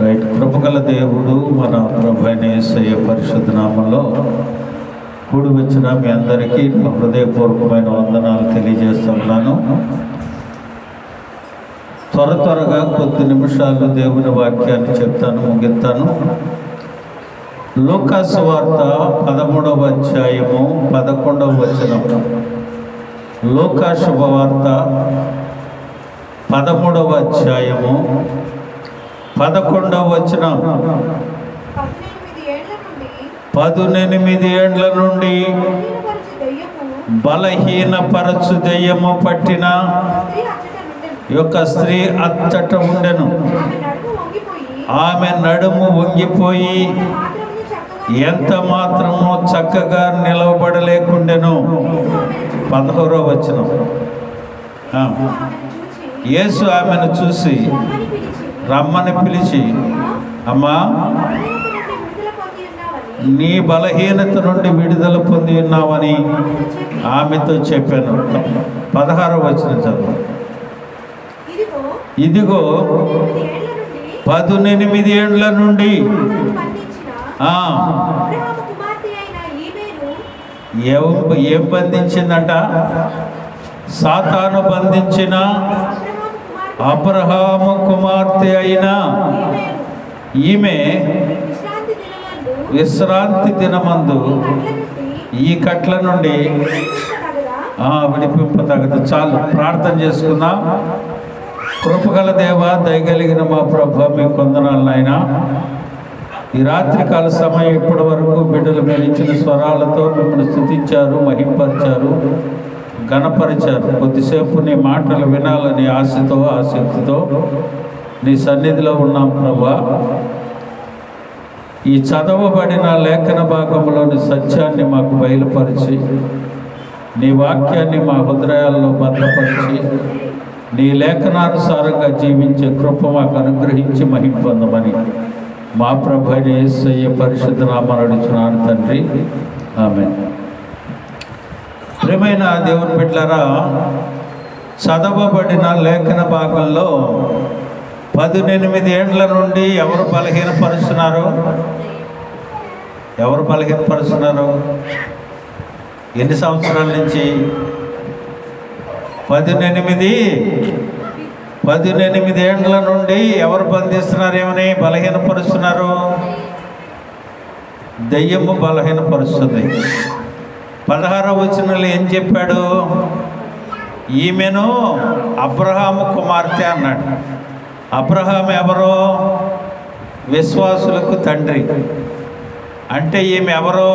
Right. కృపగల దేవుడు మన ప్రభువైన యేసయ్య పరిశుద్ధ నామములో కూడి వచ్చిన మీ అందరికీ నా హృదయపూర్వకమైన వందనాలు తెలియజేస్తున్నాను. త్వరగా కొద్ది నిమిషాలు దేవుని వాక్యాన్ని చెప్తాను, ముగిస్తాను. లూకా సువార్త 13వ అధ్యాయము 11వ వచనం. లూకా శుభవార్త 13వ అధ్యాయము 11వ వచనం. 18 ఏండ్ల నుండి బలహీనపరచు దెయ్యము పట్టిన యొక్క స్త్రీ అచ్చట ఉండెను. ఆమె నడుము వంగిపోయి ఎంత మాత్రము చక్కగా నిలవబడలేకుండెను. 11వ వచనం. యేసు ఆమెను చూసి రమ్మని పిలిచి, అమ్మా, నీ బలహీనత నుండి విడుదల పొంది ఉన్నావని ఆమెతో చెప్పాను. 16వ వచనం చదువు. ఇదిగో 18 ఏండ్ల నుండి ఏం బంధించిందంట? సాతాను బంధించిన అబ్రహాము కుమార్తె అయిన ఈమె విశ్రాంతి దినమందు ఈ కట్ల నుండి విడిపింపతగదు. చాలు, ప్రార్థన చేసుకుందాం. కృపగల దేవ, దయగలిగిన మా ప్రభువా, మీ కొందనాలు నాయనా. ఈ రాత్రికాల సమయం ఇప్పటి వరకు బిడ్డలు మీరు ఇచ్చిన స్వరాలతో మిమ్మల్ని స్తుతించారు, మహింపరిచారు, ఘనపరిచారు. కొద్దిసేపు నీ మాటలు వినాలని ఆశతో, ఆసక్తితో నీ సన్నిధిలో ఉన్నాం ప్రభువా. ఈ చదవబడిన లేఖన భాగంలోని సత్యాన్ని మాకు బయలుపరిచి, నీ వాక్యాన్ని మా హృదయాల్లో భద్రపరిచి, నీ లేఖనానుసారంగా జీవించే కృప మాకు అనుగ్రహించి మహిమ పొందమని మా ప్రభువైన యేసయ్య పరిశుద్ధ నామమున అడుగుచున్నాను తండ్రి, ఆమేన్. ప్రియమైన దేవుని బిడ్డలారా, చదవబడిన లేఖన భాగంలో 18 ఏండ్ల నుండి ఎవరు బలహీనపరుస్తున్నారు? ఎవరు బలహీనపరుస్తున్నారు? ఎన్ని సంవత్సరాల నుంచి? 18 ఏండ్ల నుండి ఎవరు బంధిస్తున్నారు? ఏమని బలహీనపరుస్తున్నారు? దెయ్యము బలహీనపరుస్తుంది. 16వ వచనంలో ఏం చెప్పాడు? ఈమెను అబ్రహాము కుమార్తె అన్నాడు. అబ్రహాము ఎవరో? విశ్వాసులకు తండ్రి. అంటే ఈమె ఎవరో?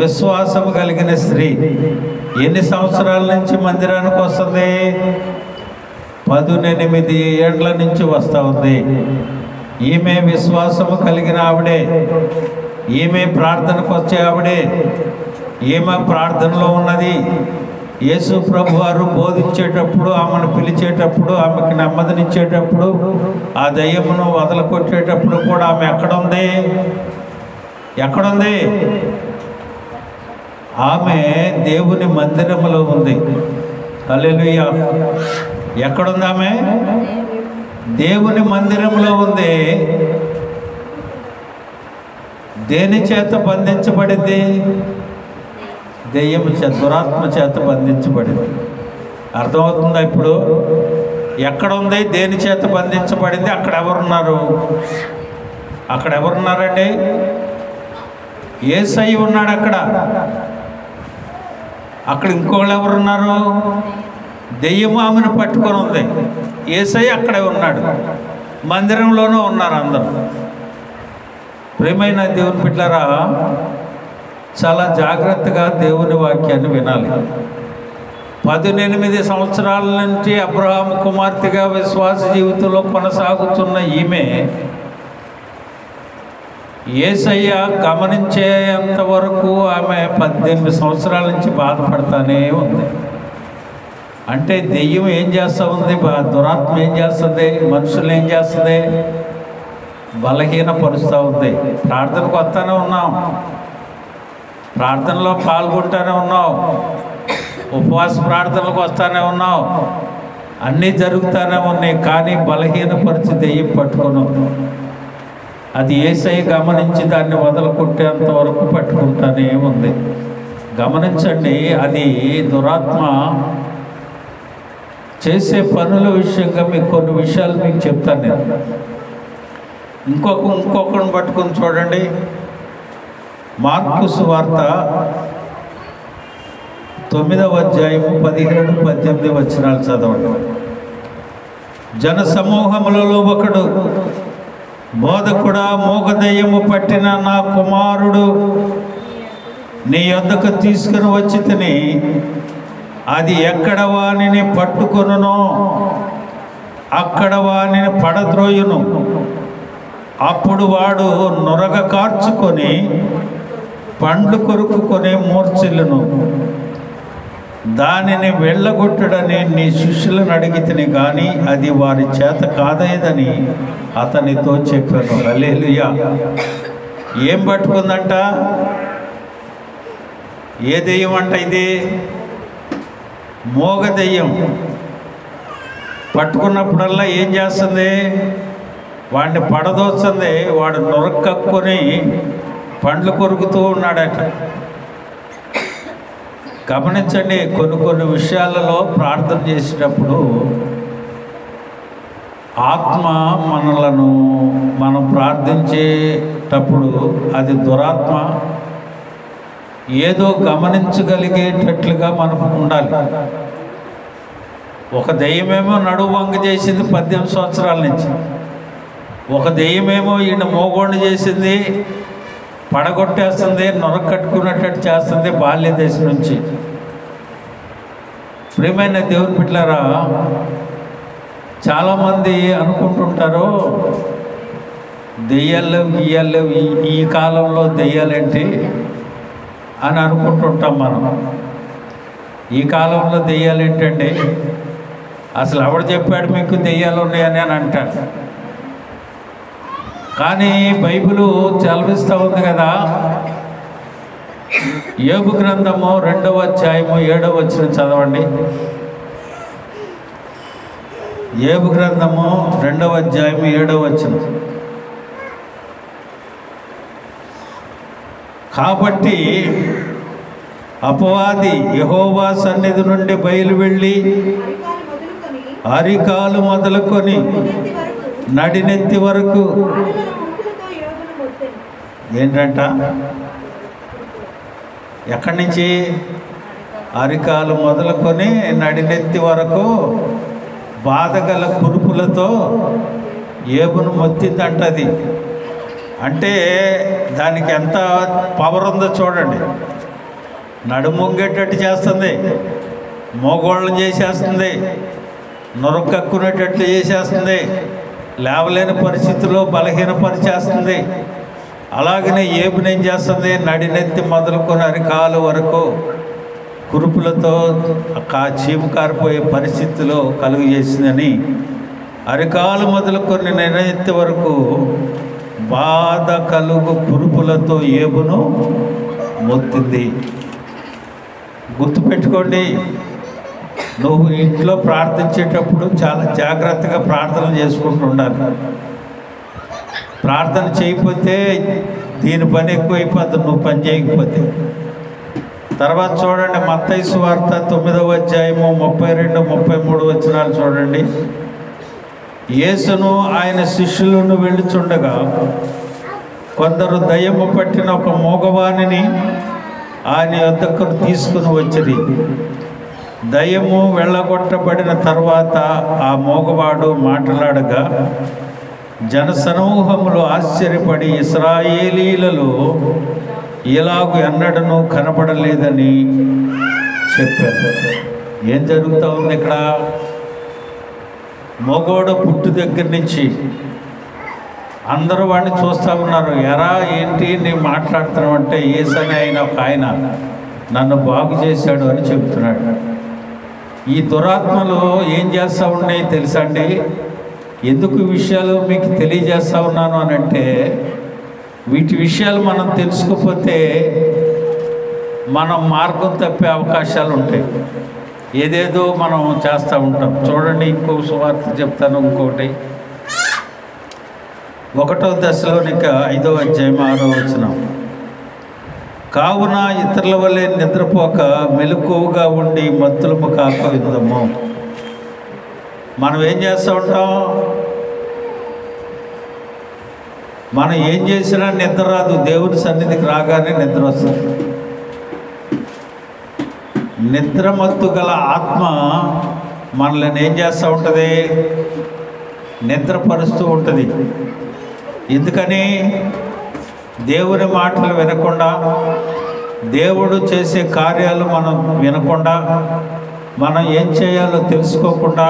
విశ్వాసము కలిగిన స్త్రీ. ఎన్ని సంవత్సరాల నుంచి మందిరానికి వస్తుంది? 18 ఏండ్ల నుంచి వస్తూ ఉంది. ఈమె విశ్వాసము కలిగిన ఆవిడే. ఈమె ప్రార్థనకు వచ్చే ఆవిడే. ఈమె ప్రార్థనలో ఉన్నది. యేసు ప్రభు వారు బోధించేటప్పుడు, ఆమెను పిలిచేటప్పుడు, ఆమెకి నెమ్మదినిచ్చేటప్పుడు, ఆ దయ్యమును వదలకొట్టేటప్పుడు కూడా ఆమె ఎక్కడుంది? ఎక్కడుంది? ఆమె దేవుని మందిరములో ఉంది. హల్లెలూయా. ఎక్కడుంది ఆమె? దేవుని మందిరంలో ఉంది. దేని చేత బంధించబడింది? దెయ్యము చేత, దురాత్మ చేత బంధించబడింది. అర్థమవుతుందా ఇప్పుడు? ఎక్కడుంది? దేని చేత బంధించబడింది? అక్కడ ఎవరున్నారు? అక్కడ ఎవరున్నారండి? యేసయ్య ఉన్నాడు అక్కడ. అక్కడ ఇంకోళ్ళు ఎవరున్నారు? దెయ్యము ఆమెను పట్టుకొని ఉంది. యేసయ్య అక్కడే ఉన్నాడు. మందిరంలోనూ ఉన్నారు అందరూ. ప్రియమైన దేవుని బిడ్డలారా, చాలా జాగ్రత్తగా దేవుని వాక్యాన్ని వినాలి. 18 సంవత్సరాల నుంచి అబ్రహాము కుమార్తెగా విశ్వాస జీవితంలో కొనసాగుతున్న ఈమె యేసయ్య గమనించేంత వరకు ఆమె 18 సంవత్సరాల నుంచి బాధపడతానే ఉంది. అంటే దెయ్యం ఏం చేస్తూ ఉంది? దురాత్మ ఏం చేస్తుంది? మనుషులు ఏం చేస్తుంది? బలహీనపరుస్తూ ఉంది. ప్రార్థనకు వస్తూనే ఉన్నాం, ప్రార్థనలో పాల్గొంటూనే ఉన్నాం, ఉపవాస ప్రార్థనలకు వస్తూనే ఉన్నాం, అన్నీ జరుగుతూనే ఉన్నాయి, కానీ బలహీనపరిచి దెయ్యం పట్టుకొని అది యేసయ్య గమనించి దాన్ని వదలుకుంటేంత వరకు పట్టుకుంటానే ఉంది. గమనించండి, అది దురాత్మ చేసే పనుల విషయంగా మీకు కొన్ని విషయాలు మీకు చెప్తాను నేను. ఇంకొకరిని పట్టుకొని చూడండి. మార్కు సువార్త 9వ అధ్యాయము 17-18 వచనాలు చదవండి. జన సమూహములలో ఒకడు, బోధకుడా, మూగదయ్యము పట్టిన నా కుమారుడు నీ యొద్దకు తీసుకుని వచ్చి తిని అది ఎక్కడ వానిని పట్టుకొనునో అక్కడ వానిని పడద్రోయును. అప్పుడు వాడు నొరగ కార్చుకొని పండ్లు కొరుకుకొని మూర్ఛిల్లును. దానిని వెళ్ళగొట్టుడని నీ శిష్యులను అడిగితిని, కానీ అది వారి చేత కాదయదని అతనితో చెప్పాను. హల్లెలూయా. ఏం పట్టుకుందంట? ఏ దెయ్యం అంట ఇది? మోగ దెయ్యం. పట్టుకున్నప్పుడల్లా ఏం చేస్తుంది? వాడిని పడదోస్తుంది. వాడు నొరక్కక్కుని పండ్లు కొరుకుతూ ఉన్నాడట. గమనించండి, కొన్ని విషయాలలో ప్రార్థన చేసేటప్పుడు ఆత్మ మనం ప్రార్థించేటప్పుడు అది దురాత్మ ఏదో గమనించగలిగేటట్లుగా మనం ఉండాలి. ఒక దెయ్యమేమో నడువు వంగ చేసింది 18 సంవత్సరాల నుంచి, ఒక దెయ్యమేమో ఈయన మోగోండి చేసింది, పడగొట్టేస్తుంది, నొరక కట్టుకున్నట్టు చేస్తుంది బాల్య దశ నుంచి. ప్రియమైన దేవుని బిడ్డలారా, చాలామంది అనుకుంటుంటారు దెయ్యాలు గీయాలు ఈ కాలంలో దెయ్యాలేంటి అని అనుకుంటుంటాం మనం. ఈ కాలంలో దెయ్యాలు ఏంటండి? అసలు ఎవడు చెప్పాడు మీకు దెయ్యాలు ఉన్నాయని అని అంటాడు. కానీ బైబిలు చదివిస్తూ ఉంది కదా. యోబు గ్రంథము 2వ అధ్యాయము 7వ వచనం చదవండి. యోబు గ్రంథము 2వ అధ్యాయము 7వ వచనం. కాబట్టి అపవాది యెహోవా సన్నిధి నుండి బయలు వెళ్ళి అరికాలు మొదలుకొని నడినెత్తి వరకు ఏంటంట? ఎక్కడి నుంచి? అరికాలు మొదలుకొని నడినెత్తి వరకు బాధగల కురుపులతో ఏబును మొత్తిందంటది. అంటే దానికి ఎంత పవర్ ఉందో చూడండి. నడుముగ్గేటట్టు చేస్తుంది, మోగోళ్ళని చేసేస్తుంది, నొరకక్కునేటట్లు చేసేస్తుంది, లేవలేని పరిస్థితుల్లో బలహీనపరిచేస్తుంది. అలాగనే ఏబుని ఏం చేస్తుంది? నడినెత్తి మొదలుకొని అరికాలు వరకు కురుపులతో చీము కారిపోయే పరిస్థితిలో కలుగు చేసిందని, అరికాలు మొదలుకొని నడినెత్తి వరకు బాధ కలుగు కురుపులతో ఏబును మొత్తింది. గుర్తుపెట్టుకోండి, నువ్వు ఇంట్లో ప్రార్థించేటప్పుడు చాలా జాగ్రత్తగా ప్రార్థన చేసుకుంటూ ఉండాలి. ప్రార్థన చేయకపోతే దీని పని ఎక్కువైపోతుంది, నువ్వు పని చేయకపోతే. తర్వాత చూడండి, మత్తయి సువార్త 9వ అధ్యాయము 32-33 వచనాలు చూడండి. యేసును ఆయన శిష్యులను వెళ్ళుచుండగా కొందరు దయ్యము పట్టిన ఒక మోగవాణిని ఆయన యొద్దకు తీసుకుని వచ్చింది. దయ్యము వెళ్ళగొట్టబడిన తర్వాత ఆ మోగవాడు మాట్లాడగా జనసమూహములు ఆశ్చర్యపడి ఇశ్రాయేలీలలో ఇలాగూ ఎన్నడూ కనపడలేదని చెప్పారు. ఏం జరుగుతూ ఉంది ఇక్కడ? మోగోడు పుట్టు దగ్గర నుంచి అందరూ వాడిని చూస్తూ ఉన్నారు. ఎరా ఏంటి నేను మాట్లాడుతున్నావు అంటే, యేసని ఆయన ఒక ఆయన నన్ను బాగు చేశాడు అని చెప్తున్నాడు. ఈ దురాత్మలు ఏం చేస్తూ ఉన్నాయి తెలుసా అండి? ఎందుకు ఈ విషయాలు మీకు తెలియజేస్తూ ఉన్నాను అని అంటే, వీటి విషయాలు మనం తెలుసుకోకపోతే మనం మార్గం తప్పే అవకాశాలు ఉంటాయి. ఏదేదో మనం చేస్తూ ఉంటాం. చూడండి, ఇంకో సువార్త చెప్తాను. ఇంకోటి 1 దశలోనిక 5వ అధ్యాయం 6వ వచనం. కావున ఇతరుల వలె నిద్రపోక మెలకువగా ఉండి మత్తులము కాకవిందము. మనం ఏం చేస్తూ ఉంటాం? మనం ఏం చేసినా నిద్ర రాదు. దేవుని సన్నిధికి రాగానే నిద్ర వస్తుంది. నిద్రమత్తు గల ఆత్మ మనల్ని ఏం చేస్తూ ఉంటుంది? నిద్రపరుస్తూ ఉంటుంది. ఎందుకని? దేవుని మాటలు వినకుండా, దేవుడు చేసే కార్యాలు మనం వినకుండా, మనం ఏం చేయాలో తెలుసుకోకుండా,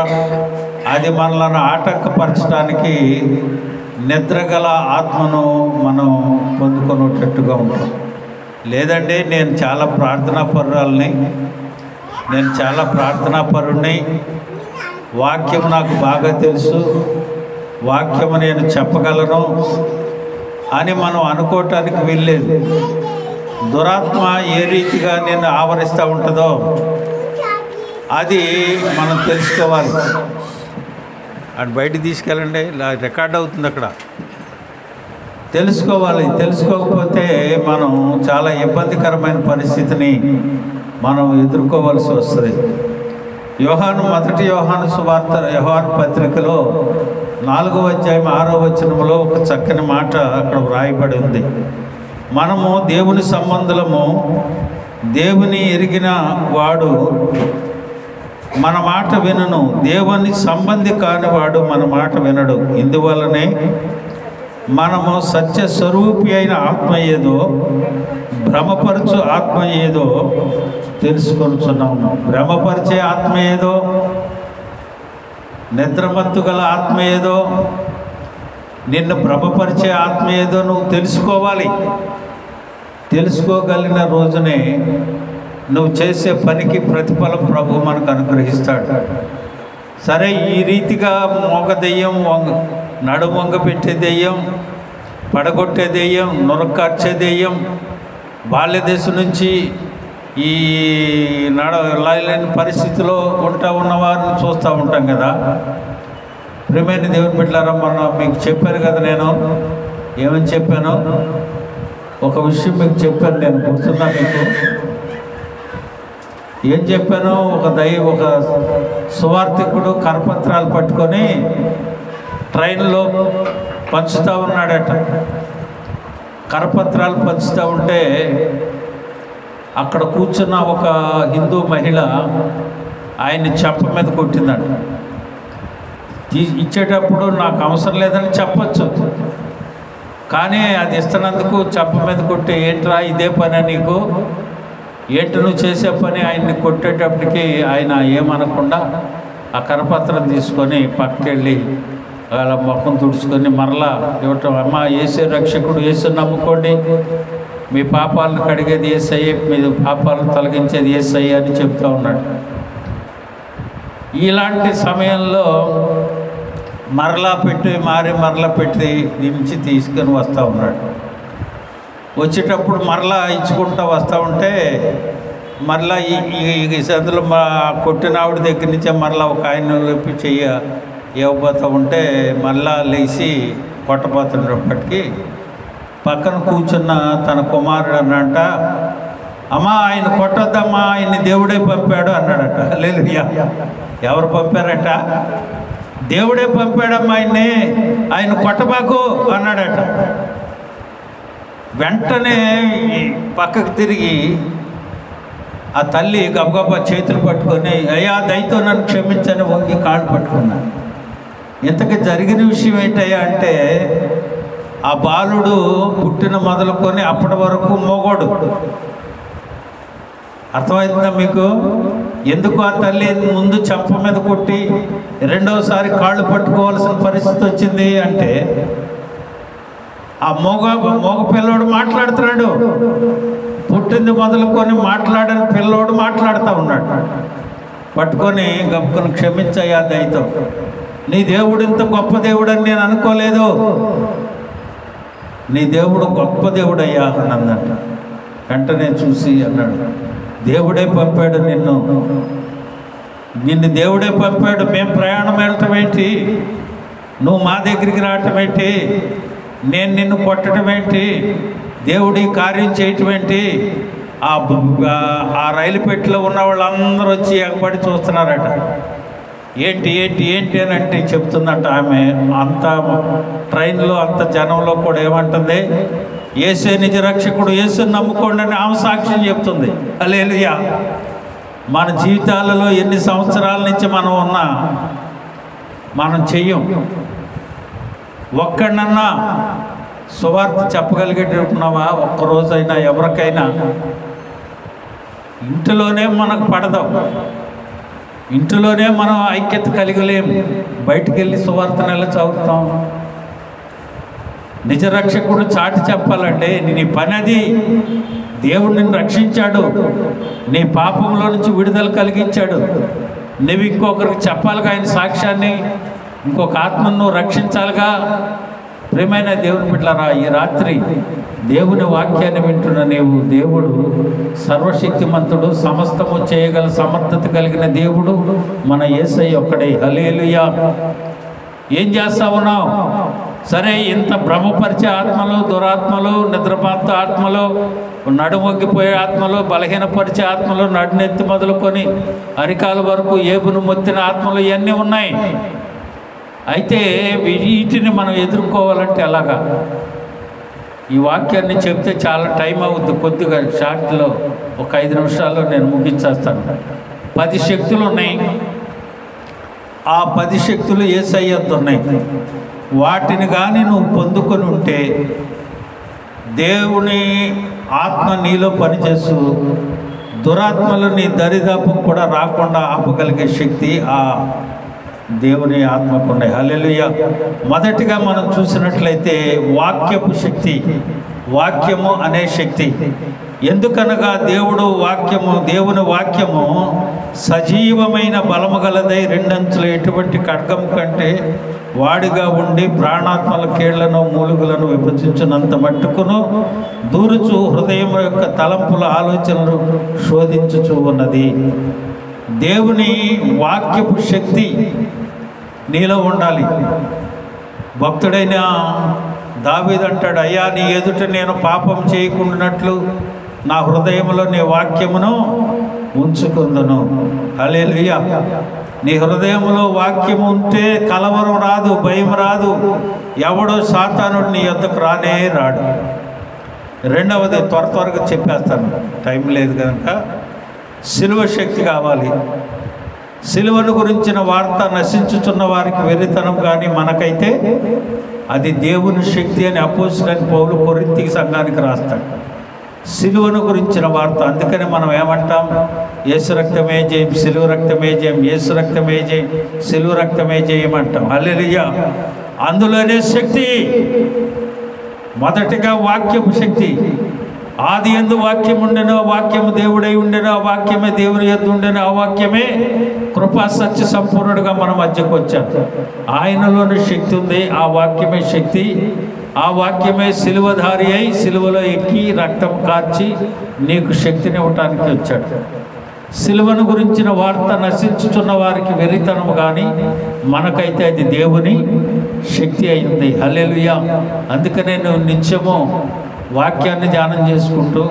అది మనల్ని ఆటంకపరచడానికి నిద్రగల ఆత్మను మనం పొందుకునేటట్టుగా ఉంటాం. లేదండి, నేను చాలా ప్రార్థనాపరురాలని, నేను చాలా ప్రార్థనాపరుణ్ణి, వాక్యం నాకు బాగా తెలుసు, వాక్యము నేను చెప్పగలను అని మనం అనుకోవటానికి వీల్లేదు. దురాత్మ ఏ రీతిగా నేను ఆవరిస్తూ ఉంటుందో అది మనం తెలుసుకోవాలి. అటు బయటికి తీసుకెళ్ళండి, రికార్డ్ అవుతుంది అక్కడ. తెలుసుకోవాలి. తెలుసుకోకపోతే మనం చాలా ఇబ్బందికరమైన పరిస్థితిని మనం ఎదుర్కోవాల్సి వస్తుంది. మొదటి యోహాను సువార్త, యోహాను పత్రికలో 4వ అధ్యాయం 6వ వచనంలో ఒక చక్కని మాట అక్కడ వ్రాయబడి ఉంది. మనము దేవుని సంబంధులము, దేవుని ఎరిగిన వాడు మన మాట వినను, దేవుని సంబంధి కానివాడు మన మాట వినడు. ఇందువల్లనే మనము సత్య స్వరూపి అయిన ఆత్మ ఏదో, భ్రమపరచు ఆత్మ ఏదో తెలుసుకొనుచున్నాము. భ్రమపరిచే ఆత్మ ఏదో, నిద్రమత్తు గల ఆత్మ ఏదో, నిన్ను భ్రమపరిచే ఆత్మ ఏదో నువ్వు తెలుసుకోవాలి. తెలుసుకోగలిగిన రోజునే నువ్వు చేసే పనికి ప్రతిఫలం ప్రభు మనకు అనుగ్రహిస్తాడు. సరే, ఈ రీతిగా మోగ దెయ్యం, నడుము వంగ పెట్టే దెయ్యం, పడగొట్టే దెయ్యం, నొరకార్చే దెయ్యం, బాల్య దశ నుంచి ఈ నడలేని పరిస్థితిలో ఉన్నవారిని చూస్తూ ఉంటాం కదా. ప్రియమైన దేవుని బిడ్డలారా, మొన్న మీకు చెప్పాను కదా, నేను ఏమని చెప్పాను? ఒక విషయం మీకు చెప్పాను. నేను గుర్తున్నా మీకు ఏం చెప్పాను? ఒక సువార్థికుడు కరపత్రాలు పట్టుకొని ట్రైన్లో పంచుతూ ఉన్నాడట. కరపత్రాలు పంచుతూ ఉంటే అక్కడ కూర్చున్న ఒక హిందూ మహిళ ఆయన్ని చెంప మీద కొట్టిందంట. ఇచ్చేటప్పుడు నాకు అవసరం లేదని చెప్పచ్చు, కానీ అది ఇస్తున్నందుకు చెంప మీద కొట్టి, ఏంట్రా ఇదే పని నీకు, ఏంటి నువ్వు చేసే పని? ఆయన్ని కొట్టేటప్పటికి ఆయన ఏమనకుండా ఆ కరపత్రం తీసుకొని పక్కకెళ్ళి అలా మొఖం తుడుచుకొని మరలా ఇవ్వటం. అమ్మ, యేసే రక్షకుడు, యేసు నమ్ముకోండి, మీ పాపాలను కడిగేది యేసయ్యే, మీ పాపాలను తొలగించేది యేసయ్యే అని చెప్తూ ఉన్నాడు. ఇలాంటి సమయంలో మరలా పెట్టి దించి తీసుకొని వస్తూ ఉన్నాడు. వచ్చేటప్పుడు మరలా ఇచ్చుకుంటూ వస్తూ ఉంటే మరలా ఈ సందులో మా కొట్టిన ఆవిడ దగ్గర నుంచే మరలా ఒక ఆయన లేపి ఇవ్వబోతూ ఉంటే మరలా లేచి కొట్టబోతున్నప్పటికీ పక్కన కూర్చున్న తన కుమారుడు అన్నట, అమ్మా ఆయన కొట్టొద్దమ్మా, ఆయన్ని దేవుడే పంపాడు అన్నాడట. హల్లెలూయా. ఎవరు పంపారట? దేవుడే పంపాడమ్మా ఆయన్ని, ఆయన కొట్టబాకు అన్నాడట. వెంటనే పక్కకు తిరిగి ఆ తల్లి గబగబా చేతులు పట్టుకొని, అయ్యా దయతో నన్ను క్షమించని వంగి కాళ్ళు పట్టుకున్నాను. ఇంతకీ జరిగిన విషయం ఏంటయ్యా అంటే, ఆ బాలుడు పుట్టిన మొదలుకొని అప్పటి వరకు మోగోడు. అర్థమవుతుందా మీకు? ఎందుకు ఆ తల్లి ముందు చెంప మీద కొట్టి రెండవసారి కాళ్ళు పట్టుకోవాల్సిన పరిస్థితి వచ్చింది అంటే, ఆ మోగ పిల్లోడు మాట్లాడుతున్నాడు. పుట్టింది మొదలుకొని మాట్లాడని పిల్లోడు మాట్లాడుతూ ఉన్నాడు. పట్టుకొని గప్పుకొని, క్షమించయ్యా దయతో, నీ దేవుడు ఇంత గొప్ప దేవుడని నేను అనుకోలేదు, నీ దేవుడు గొప్ప దేవుడయ్యా అన్నదంట. వెంటనే చూసి అన్నాడు, దేవుడే పంపాడు నిన్ను, నిన్ను దేవుడే పంపాడు, మేము ప్రయాణం వెళ్ళటం ఏంటి, నువ్వు మా దగ్గరికి రావటం ఏంటి, నేను నిన్ను కొట్టడం ఏంటి, దేవుడి కార్యం చేయటం ఏంటి? ఆ రైలు పెట్టెలో ఉన్న వాళ్ళందరూ వచ్చి ఎగబడి చూస్తున్నారట. ఏంటి ఏంటి ఏంటి అని అంటే చెప్తుందంట ఆమె. అంత ట్రైన్లో అంత జనంలో కూడా ఏమంటుంది, యేసే నిజ రక్షకుడు, యేసుని నమ్ముకోండి అని ఆమె సాక్ష్యం చెప్తుంది. హల్లెలూయా. మన జీవితాలలో ఎన్ని సంవత్సరాల నుంచి మనం ఉన్నా మనం చెయ్యం. ఒక్కడన్నా సువార్త చెప్పగలిగేటట్టున్నావా? ఒక్కరోజైనా ఎవరికైనా? ఇంటిలోనే మనకు పడదు, ఇంటిలోనే మనం ఐక్యత కలిగలేము. బయటికి వెళ్ళి సువార్తను ఎలా చదువుతాం? నిజరక్షకుడు చాటి చెప్పాలంటే నీ పని అది. దేవుడు నిన్ను రక్షించాడు, నీ పాపంలో నుంచి విడుదల కలిగించాడు. నువ్వు ఇంకొకరికి చెప్పాలిగా ఆయన సాక్ష్యాన్ని, ఇంకొక ఆత్మను నువ్వు రక్షించాలిగా. ప్రియమైన దేవుని బిడ్డలారా, ఈ రాత్రి దేవుని వాక్యాన్ని వింటున్న నీవు, దేవుడు సర్వశక్తిమంతుడు, సమస్తము చేయగల సమర్థత కలిగిన దేవుడు మన యేసయ్య ఒక్కడే. హల్లెలూయా. ఏం చేస్తా ఉన్నావు? సరే, ఇంత భ్రమపరిచే ఆత్మలు, దురాత్మలు, నిద్రపాత ఆత్మలు, నడుమొగ్గిపోయే ఆత్మలు, బలహీనపరిచే ఆత్మలు, నడునెత్తి మొదలుకొని అరికాల వరకు ఏబును మొత్తిన ఆత్మలు ఇవన్నీ ఉన్నాయి. అయితే వీటిని మనం ఎదుర్కోవాలంటే ఎలాగా? ఈ వాక్యాన్ని చెప్తే చాలా టైం అవుద్ది. కొద్దిగా షార్ట్లో ఒక 5 నిమిషాల్లో నేను ముగించేస్తాను. 10 శక్తులు ఉన్నాయి. ఆ 10 శక్తులు యేసయ్యతో ఉన్నాయి. వాటిని కానీ నువ్వు పొందుకొని ఉంటే దేవుని ఆత్మ నీలో పనిచేస్తూ దురాత్మలు నీ దరిదాపు కూడా రాకుండా ఆపగలిగే శక్తి ఆ దేవుని ఆత్మకు ఉన్నాయి. హల్లెలూయా. మొదటిగా మనం చూసినట్లయితే వాక్యపు శక్తి, వాక్యము అనే శక్తి. ఎందుకనగా దేవుని వాక్యము సజీవమైన బలము గలదై, రెండంచుల ఎటువంటి ఖడ్గము కంటే వాడిగా ఉండి ప్రాణాత్మల కీళ్లను మూలుగులను విభజించినంత మట్టుకును దూరుచు హృదయం యొక్క తలంపుల ఆలోచనలు శోధించుచూ ఉన్నది. దేవుని వాక్యపు శక్తి నీలో ఉండాలి. భక్తుడైన దావీదు అంటాడు, అయ్యా నీ ఎదుట నేను పాపం చేయకుండానట్లు నా హృదయంలో నీ వాక్యమును ఉంచుకుందును. హల్లెలూయా. నీ హృదయంలో వాక్యము ఉంటే కలవరం రాదు, భయం రాదు, ఎవడో సాతానుడు నీ యొద్దకు రానే రాడు. రెండవది త్వరగా చెప్పేస్తాను, టైం లేదు కనుక, సిలువ శక్తి కావాలి. సిలువను గురించిన వార్త నశించుతున్న వారికి వెర్రితనం, కానీ మనకైతే అది దేవుని శక్తి అని అపోస్తలుడైన పౌలు కొరింథీ సంఘానికి రాస్తాడు. సిలువను గురించిన వార్త. అందుకని మనం ఏమంటాం? యేసు రక్తమే జయం, సిలువ రక్తమే జయం, యేసు రక్తమే జయం, సిలువ రక్తమే జయం అంటాం. హల్లెలూయా. అందులోనే శక్తి. మొదటిగా వాక్యపు శక్తి. ఆది యందు వాక్యం ఉండెను, వాక్యము దేవుడై ఉండెను, ఆ వాక్యమే దేవుని యందు ఉండెను, ఆ వాక్యమే కృపా సత్య సంపూర్ణుడిగా మన మధ్యకు వచ్చాడు. ఆయనలోని శక్తి ఉంది, ఆ వాక్యమే శక్తి. ఆ వాక్యమే సిలువధారి అయి సిలువలో ఎక్కి రక్తం కార్చి నీకు శక్తిని ఇవ్వటానికి వచ్చాడు. సిలువను గురించిన వార్త నశించుతున్న వారికి వెర్రితనము, కానీ మనకైతే అది దేవుని శక్తి అయింది. హల్లెలూయా. అందుకనే నువ్వు నిత్యము వాక్యాన్ని ధ్యానం చేసుకుంటూ,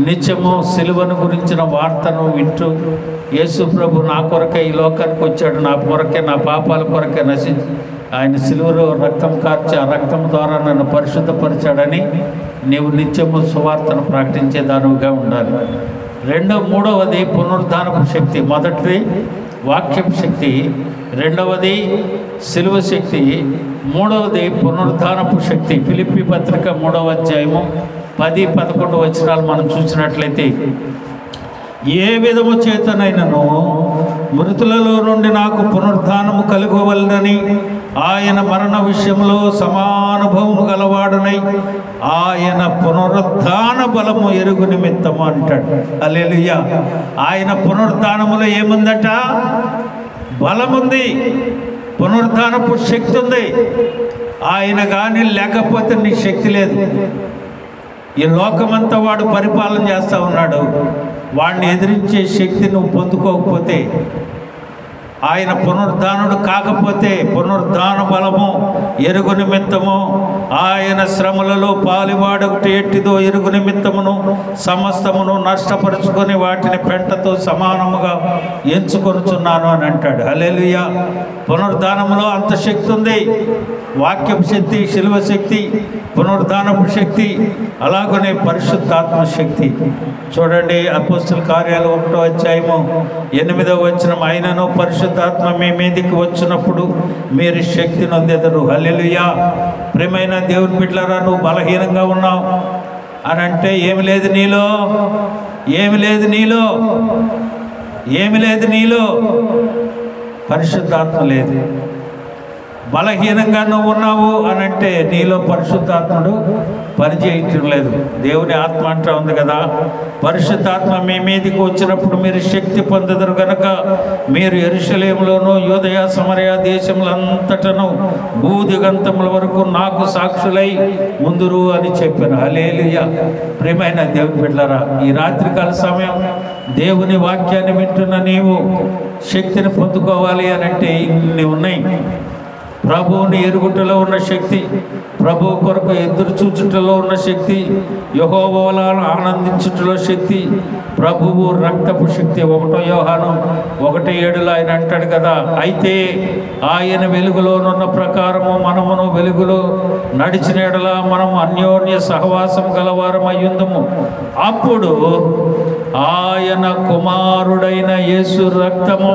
నిత్యము సిలువను గురించిన వార్తను వింటూ, యేసు ప్రభు నా కొరకే ఈ లోకానికి వచ్చాడు, నా కొరకే, నా పాపాల కొరకే ఆయన సిలువలో రక్తం కార్చి ఆ రక్తం ద్వారా నన్ను పరిశుద్ధపరిచాడని నీవు నిత్యము సువార్తను ప్రకటించే దానిగా ఉండాలి. మూడవది పునరుద్ధానపు శక్తి. మొదటిది వాక్యపు శక్తి, రెండవది సిలువ శక్తి, మూడవది పునరుద్ధానపు శక్తి. ఫిలిప్పీ పత్రిక 3వ అధ్యాయము 10-11 వచనాలు మనం చూసినట్లయితే, ఏ విధము చేతనైనను మృతులలో నుండి నాకు పునరుద్ధానము కలుగవలనని ఆయన మరణ విషయంలో సమానుభవము గలవాడనై ఆయన పునరుద్ధాన బలము ఎరుగు నిమిత్తము అంటాడు. హల్లెలూయా. ఆయన పునరుద్ధానములో ఏముందట? బలముంది, పునరుద్ధానపు శక్తి ఉంది. ఆయన కానీ లేకపోతే నీ శక్తి లేదు. ఈ లోకమంతా వాడు పరిపాలన చేస్తూ ఉన్నాడు. వాడిని ఎదిరించే శక్తి నువ్వు పొందుకోకపోతే ఆయన పునరుద్ధానుడు కాకపోతే పునరుద్ధాన బలము ఎరుగు నిమిత్తము ఆయన శ్రమలలో పాలివాడొకటి ఎట్టిదో ఎరుగు నిమిత్తమును సమస్తమును నష్టపరుచుకొని వాటిని పెంటతో సమానముగా ఎంచుకొనుచున్నాను అని అంటాడు. హల్లెలూయా. పునరుద్ధానములో అంత శక్తి ఉంది. వాక్యపు శక్తి, శిలువ శక్తి, పునరుద్ధానపు శక్తి, అలాగనే పరిశుద్ధాత్మ శక్తి. చూడండి, అపోస్తల కార్యాలు 1వ అధ్యాయము 8వ వచనం, ఆయనను పరిశుద్ధాత్మ మీ మీదికి వచ్చినప్పుడు మీరు శక్తి నొందెదరు. హల్లెలూయా. ప్రియమైన దేవుని బిడ్డలారా, నువ్వు బలహీనంగా ఉన్నావు అని అంటే ఏమి లేదు నీలో, ఏమి లేదు నీలో, ఏమి లేదు నీలో, పరిశుద్ధాత్మ లేదు. బలహీనంగా నువ్వు ఉన్నావు అని అంటే నీలో పరిశుద్ధాత్ముడు పనిచేయటం లేదు. దేవుని ఆత్మ అంటా ఉంది కదా, పరిశుద్ధాత్మ మీ మీదికి వచ్చినప్పుడు మీరు శక్తి పొందుదురు కనుక మీరు యెరూషలేములోను యూదయ సమరయ దేశములంతటను భూదిగంతముల వరకు నాకు సాక్షులై ముందురు అని చెప్పాను. హల్లెలూయా. ప్రియమైన దేవుని బిడ్డలారా, ఈ రాత్రికాల సమయం దేవుని వాక్యాన్ని వింటున్న నీవు శక్తిని పొందుకోవాలి అని అంటే ఇన్ని ఉన్నాయి. ప్రభువుని ఎరుగుటలో ఉన్న శక్తి, ప్రభు కొరకు ఎదురు చూచుటలో ఉన్న శక్తి, యెహోవాను ఆనందించుటలో శక్తి, ప్రభువు రక్తపు శక్తి. 1 యోహాను 1:7 ఆయన అంటాడు కదా, అయితే ఆయన వెలుగులోనున్న ప్రకారము మనమును వెలుగులో నడిచిన యెడల మనము అన్యోన్య సహవాసం గలవారం అయ్యుందుము. అప్పుడు ఆయన కుమారుడైన యేసు రక్తము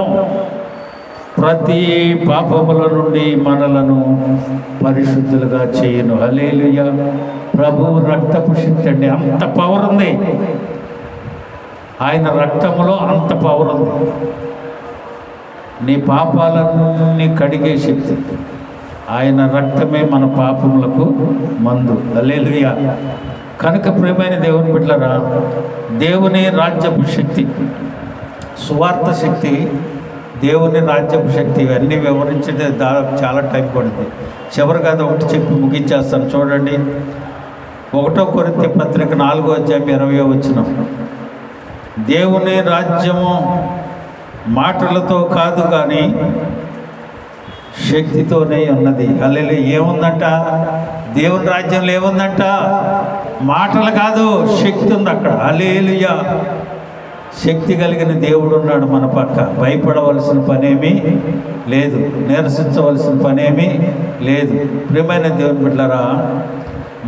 ప్రతి పాపముల నుండి మనలను పరిశుద్ధులుగా చేయను. హల్లెలూయా. ప్రభువు రక్తపు శక్తి అండి, అంత పవర్ ఉంది. ఆయన రక్తములో అంత పవర్ ఉంది. నీ పాపాలన్నీ కడిగే శక్తి. ఆయన రక్తమే మన పాపములకు మందు. హల్లెలూయా. కనుక ప్రియమైన దేవుని బిడ్డలారా, దేవుని రాజ్యపు శక్తి, సువార్త శక్తి, దేవుని రాజ్యపు శక్తి, ఇవన్నీ వివరించే దాదాపు చాలా టైం పడుతుంది. చివరిగా ఒకటి చెప్పి ముగించేస్తాను. చూడండి, 1 కొరింథీ పత్రిక 4వ అధ్యాయం 20వ వచనం, దేవుని రాజ్యము మాటలతో కాదు కానీ శక్తితోనే ఉన్నది. హల్లెలూయా. ఏముందంట దేవుని రాజ్యంలో? ఏముందంట? మాటలు కాదు, శక్తి ఉంది అక్కడ. హల్లెలూయా. శక్తి కలిగిన దేవుడు ఉన్నాడు మన పక్క. భయపడవలసిన పనేమీ లేదు, నిరసించవలసిన పనేమీ లేదు. ప్రియమైన దేవుని బిడ్డలారా,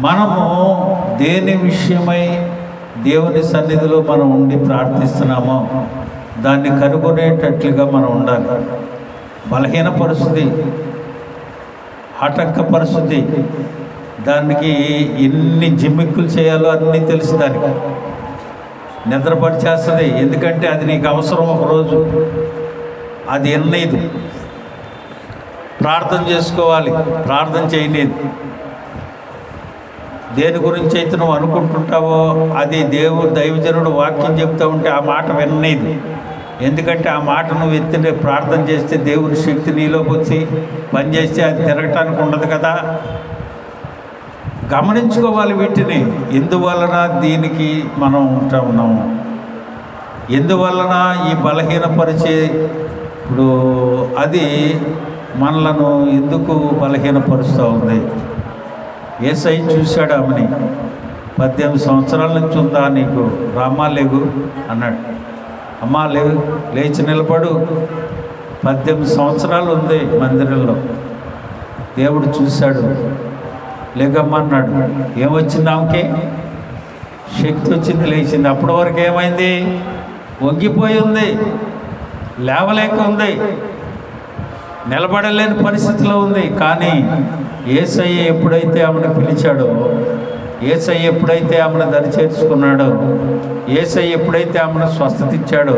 మనము దేని విషయమై దేవుని సన్నిధిలో మనం ఉండి ప్రార్థిస్తున్నామో దాన్ని కనుగొనేటట్లుగా మనం ఉండాలి. బలహీన పరిస్థితి, ఆటంక పరిస్థితి, దానికి ఎన్ని జిమ్మిక్కులు చేయాలో అన్నీ తెలుసు. దానికి నిద్రపడి చేస్తుంది. ఎందుకంటే అది నీకు అవసరం. ఒకరోజు అది ఎన్నైదు ప్రార్థన చేసుకోవాలి, ప్రార్థన చేయలేదు. దేని గురించి అయితే నువ్వు అనుకుంటుంటావో అది దైవజనుడు వాక్యం చెప్తూ ఉంటే ఆ మాట వినలేదు. ఎందుకంటే ఆ మాట నువ్వు ఎత్తి ప్రార్థన చేస్తే దేవుని శక్తి నీలోకి వచ్చి పనిచేస్తే అది తిరగటానికి ఉండదు కదా. గమనించుకోవాలి వీటిని. ఎందువలన దీనికి మనం ఉంటా ఉన్నాము, ఎందువలన ఈ బలహీనపరిచే ఇప్పుడు అది మనలను ఎందుకు బలహీనపరుస్తూ ఉంది? యేసయ్య చూశాడు ఆమెని. 18 సంవత్సరాల నుంచి ఉందా నీకు? రామ్మా లేగు అన్నాడు. అమ్మా లేవు, లేచి నిలబడు. 18 సంవత్సరాలు ఉంది మందిరంలో. దేవుడు చూశాడు, లేకమ్మన్నాడు. ఏమొచ్చింది ఆమెకి? శక్తి వచ్చింది, లేచింది. అప్పటి వరకు ఏమైంది? వంగిపోయి ఉంది, లేవలేక ఉంది, నిలబడలేని పరిస్థితిలో ఉంది. కానీ యేసయ్య ఎప్పుడైతే ఆమెను పిలిచాడో, యేసయ్య ఎప్పుడైతే ఆమెను దరి చేర్చుకున్నాడో, యేసయ్య ఎప్పుడైతే ఆమెను స్వస్థత ఇచ్చాడో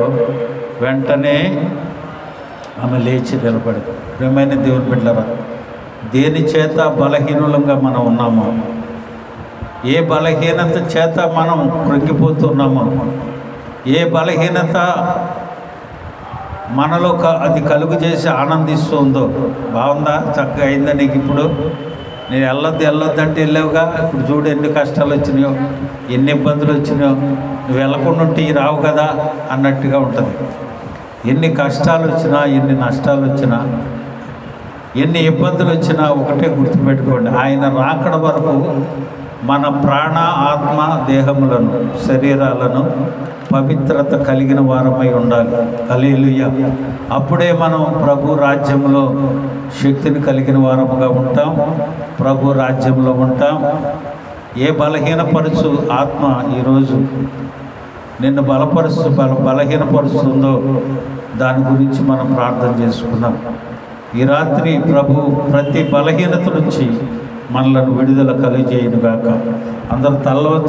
వెంటనే ఆమె లేచి నిలబడింది. ప్రియమైన దేవుని బిడ్డలారా, దేని చేత బలహీనులంగా మనం ఉన్నామో, ఏ బలహీనత చేత మనం కృంగిపోతున్నామో, ఏ బలహీనత మనలో అది కలుగు చేసి ఆనందిస్తుందో, బాగుందా, చక్కగా అయిందా నీకు? ఇప్పుడు నేను వెళ్ళొద్దు అంటే వెళ్ళావుగా. ఇప్పుడు చూడు ఎన్ని కష్టాలు వచ్చినాయో, ఎన్ని ఇబ్బందులు వచ్చినాయో. నువ్వు వెళ్ళకుండా ఉంటే రావు కదా అన్నట్టుగా ఉంటుంది. ఎన్ని కష్టాలు వచ్చినా, ఎన్ని నష్టాలు వచ్చినా, ఎన్ని ఇబ్బందులు వచ్చినా ఒకటే గుర్తుపెట్టుకోండి, ఆయన రాకడ వరకు మన ప్రాణ, ఆత్మ, దేహములను, శరీరాలను పవిత్రత కలిగిన వారమై ఉండాలి. హల్లెలూయా. అప్పుడే మనం ప్రభు రాజ్యంలో శక్తిని కలిగిన వారముగా ఉంటాం, ప్రభు రాజ్యంలో ఉంటాం. ఏ బలహీనపరుచు ఆత్మ ఈరోజు నిన్ను బలహీనపరుస్తుందో దాని గురించి మనం ప్రార్థన చేసుకున్నాం. ఈ రాత్రి ప్రభు ప్రతి బలహీనత నుంచి మనలను విడుదల కలిగజేయునుగాక. అందరూ తల్ల